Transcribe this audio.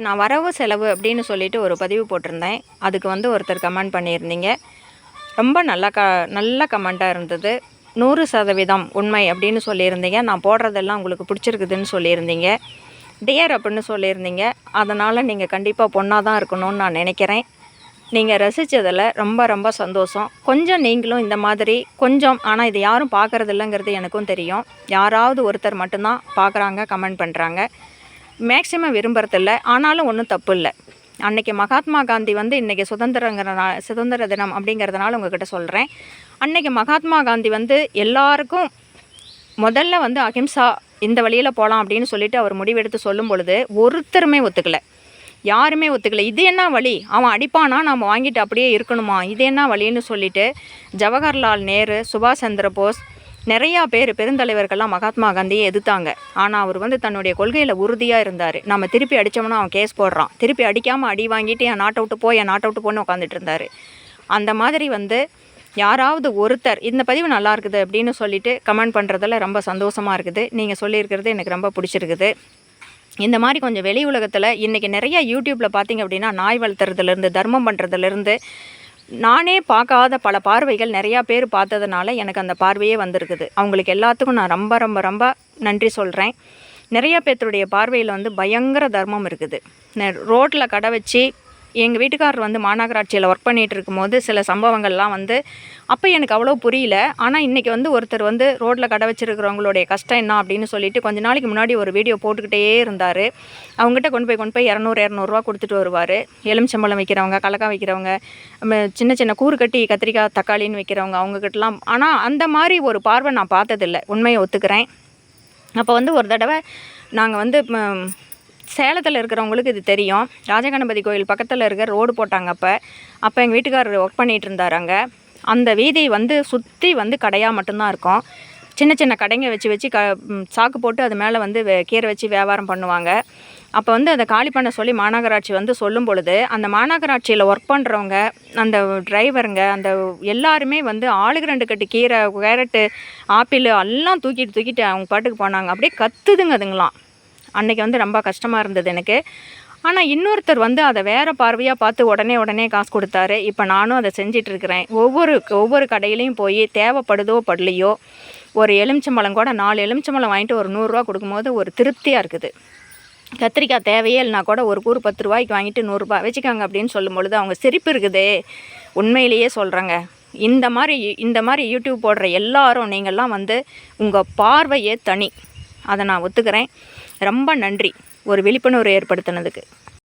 நான் வரவு செலவு அப்படின்னு சொல்லிட்டு ஒரு பதிவு போட்டிருந்தேன். அதுக்கு வந்து ஒருத்தர் கமெண்ட் பண்ணியிருந்தீங்க. ரொம்ப நல்ல கமெண்ட்டாக இருந்தது. 100% உண்மை அப்படின்னு சொல்லியிருந்தீங்க. நான் போடுறதெல்லாம் உங்களுக்கு பிடிச்சிருக்குதுன்னு சொல்லியிருந்தீங்க. டியர் அப்படின்னு சொல்லியிருந்தீங்க. அதனால் நீங்கள் கண்டிப்பாக பொண்ணாக தான் இருக்கணும்னு நான் நினைக்கிறேன். நீங்கள் ரசித்ததில் ரொம்ப ரொம்ப சந்தோஷம். கொஞ்சம் நீங்களும் இந்த மாதிரி கொஞ்சம், ஆனால் இது யாரும் பார்க்குறது இல்லைங்கிறது எனக்கும் தெரியும். யாராவது ஒருத்தர் மட்டும்தான் பார்க்குறாங்க, கமெண்ட் பண்ணுறாங்க. மேக்ஸிமம் விரும்புறதில்ல. ஆனாலும் ஒன்றும் தப்பு இல்லை. அன்றைக்கி மகாத்மா காந்தி வந்து இன்றைக்கி சுதந்திர தினம் அப்படிங்கிறதுனால உங்கள்கிட்ட சொல்கிறேன். அன்றைக்கி மகாத்மா காந்தி வந்து எல்லாருக்கும் முதல்ல வந்து அஹிம்சா இந்த வழியில் போகலாம் அப்படின்னு சொல்லிட்டு அவர் முடிவெடுத்து சொல்லும் பொழுது ஒருத்தருமே ஒத்துக்கலை, யாருமே ஒத்துக்கலை. இது என்ன வழி, அவன் அடிப்பானா நம்ம வாங்கிட்டு அப்படியே இருக்கணுமா, இது என்ன வழின்னு சொல்லிட்டு ஜவஹர்லால் நேரு, சுபாஷ் சந்திர போஸ், நிறையா பேர் பெருந்தலைவர்கள்லாம் மகாத்மா காந்தியை எதிர்த்தாங்க. ஆனால் அவர் வந்து தன்னுடைய கொள்கையில் உறுதியாக இருந்தார். நம்ம திருப்பி அடித்தோம்னா அவன் கேஸ் போடுறான், திருப்பி அடிக்காமல் அடி வாங்கிட்டு என் நாட்டை விட்டு போன்னு உட்காந்துட்டு இருந்தார். அந்த மாதிரி வந்து யாராவது ஒருத்தர் இந்த பதிவு நல்லா இருக்குது அப்படின்னு சொல்லிட்டு கமெண்ட் பண்ணுறதில் ரொம்ப சந்தோஷமாக இருக்குது. நீங்கள் சொல்லியிருக்கிறது எனக்கு ரொம்ப பிடிச்சிருக்குது. இந்த மாதிரி கொஞ்சம் வெளி உலகத்தில் இன்றைக்கி நிறையா யூடியூப்பில் பார்த்திங்க அப்படின்னா நாய் வளர்த்துறதுலேருந்து தர்மம் பண்ணுறதுலேருந்து நானே பார்க்காத பல பார்வைகள் நிறையா பேர் பார்த்ததுனால எனக்கு அந்த பார்வையே வந்திருக்குது. அவங்களுக்கு எல்லாத்துக்கும் நான் ரொம்ப ரொம்ப ரொம்ப நன்றி சொல்கிறேன். நிறையா பேர்த்துடைய பார்வையில் வந்து பயங்கர தர்மம் இருக்குது. ரோட்டில் கடை வச்சு எங்கள் வீட்டுக்காரர் வந்து மாநகராட்சியில் ஒர்க் பண்ணிகிட்டு இருக்கும்போது சில சம்பவங்கள்லாம் வந்து அப்போ எனக்கு அவ்வளோ புரியல. ஆனால் இன்றைக்கி வந்து ஒருத்தர் வந்து ரோட்டில் கடை வச்சுருக்கிறவங்களுடைய கஷ்டம் என்ன அப்படின்னு சொல்லிட்டு கொஞ்ச நாளைக்கு முன்னாடி ஒரு வீடியோ போட்டுக்கிட்டே இருந்தார். அவங்ககிட்ட கொண்டு போய் 200 கொடுத்துட்டு வருவார். எலுமிச்சம்பழம் விற்கிறவங்க, கலக்காய் விற்கிறவங்க, சின்ன சின்ன கூறு கட்டி கத்திரிக்காய் தக்காளின்னு விற்கிறவங்க, அவங்கக்கிட்டலாம். ஆனால் அந்த மாதிரி ஒரு பார்வை நான் பார்த்ததில்லை, உண்மையை ஒத்துக்கிறேன். அப்போ வந்து ஒரு தடவை நாங்கள் வந்து சேலத்தில் இருக்கிறவங்களுக்கு இது தெரியும். ராஜகணபதி கோயில் பக்கத்தில் இருக்க ரோடு போட்டாங்க. அப்போ எங்கள் வீட்டுக்காரர் ஒர்க் பண்ணிகிட்டு இருந்தார் அங்கே. அந்த வீதி வந்து சுற்றி வந்து கடையாக மட்டும்தான் இருக்கும். சின்ன சின்ன கடைங்க வச்சு சாக்கு போட்டு அது மேலே வந்து கீரை வச்சு வியாபாரம் பண்ணுவாங்க. அப்போ வந்து அதை காலி பண்ண சொல்லி மாநகராட்சி வந்து சொல்லும் பொழுது அந்த மாநகராட்சியில் ஒர்க் பண்ணுறவங்க, அந்த டிரைவருங்க, அந்த எல்லாருமே வந்து ஆளுக்கு 2 கட்டு கீரை, கேரட்டு, ஆப்பிள் எல்லாம் தூக்கிட்டு அவங்க பாட்டுக்கு போனாங்க. அப்படியே கத்துதுங்க அதுங்களாம். அன்றைக்கி வந்து ரொம்ப கஷ்டமாக இருந்தது எனக்கு. ஆனால் இன்னொருத்தர் வந்து அதை வேறு பார்வையாக பார்த்து உடனே காசு கொடுத்தாரு. இப்போ நானும் அதை செஞ்சிட்ருக்கிறேன். ஒவ்வொரு கடையிலையும் போய் தேவைப்படுதோ படலையோ ஒரு எலுமிச்சம்பழம் கூட 4 எலுமிச்சம்பழம் வாங்கிட்டு ஒரு 100 ரூபா கொடுக்கும்போது ஒரு திருப்தியாக இருக்குது. கத்திரிக்காய் தேவையே இல்லைனா கூட ஒரு கூறு 10 ரூபாய்க்கு வாங்கிட்டு 100 ரூபா வச்சுக்காங்க அப்படின்னு சொல்லும் பொழுது அவங்க சிரிப்பு இருக்குதே. உண்மையிலேயே சொல்கிறேங்க. இந்த மாதிரி யூடியூப் போடுற எல்லாரும் நீங்கள்லாம் வந்து உங்கள் பார்வையே தனி. அதை நான் ஒத்துக்கிறேன். ரொம்ப நன்றி ஒரு விழிப்புணர்வு ஏற்படுத்தினதுக்கு.